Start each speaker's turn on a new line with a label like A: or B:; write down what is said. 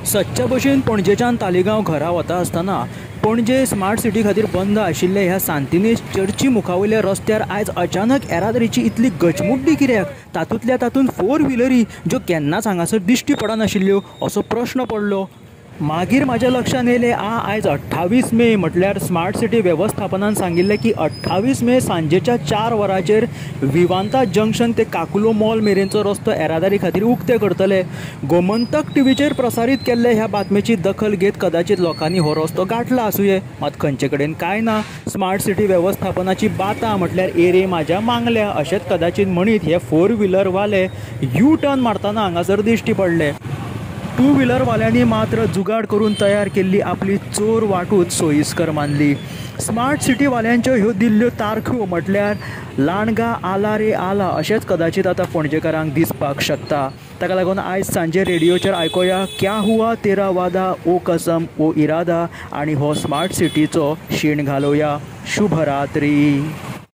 A: सच्च्या भशेन पणजेच्यान तालिगांव घरा वता आसतना पणजे स्मार्ट सिटी खातीर बंद आशिल्ले ह्या सांतिनेज चर्ची मुखावयल्या रस्त्यार आयज अचानक येरादारीची इतली गचमुड्डी कित्याक? तातूंत फोर व्हिलरी ज्यो केन्नाच हांगासर दिश्टी पडनाशिल्ल्यो असो प्रश्न पडलो। मागीर म्हाज्या लक्षांत येयलें आयज 28 मे म्हटल्यार स्मार्ट सिटी वेवस्थापनान सांगिल्लें की 28 मे सांजेच्या 4 वरांचेर विवांता जंक्शन ते काकुलो मॉल मेरेनचो रस्तो येरादारी खातीर उक्ते करतले। गोमंतक टीव्हीचेर प्रसारीत केल्ले ह्या बातमेची दखल घेत कदाचित लोकांनी हो रस्तो गांठला आसुंये, मात खंयचे कडेन कांय ना। स्मार्ट सिटी वेवस्थापनाची बातां म्हटल्यार एरे म्हाज्या मांगल्या अशेंच कदाचित म्हणीत हे फोर व्हिलर वाले यू टर्न मारतना हांगासर दिश्टी पडले। टू व्हिलर वाल्यांनी मात्र जुगाड करून तयार केल्ली आपली चोर वाटूच सोयीस्कर मानली। स्मार्ट सिटी वाल्यांच्यो ह्यो दिल्ल्यो तारखो म्हटल्यार लांडगा आला रे आला अशेंच कदाचित आतां पणजेकारांक दिसपाक शकता। ताका लागून आयज सांजे रेडिओचेर आयकोया क्या हुआ तेरा वादा ओ कसम ओ इरादा आनी हो स्मार्ट सिटीचो शीण घालोया। शुभ रात्री।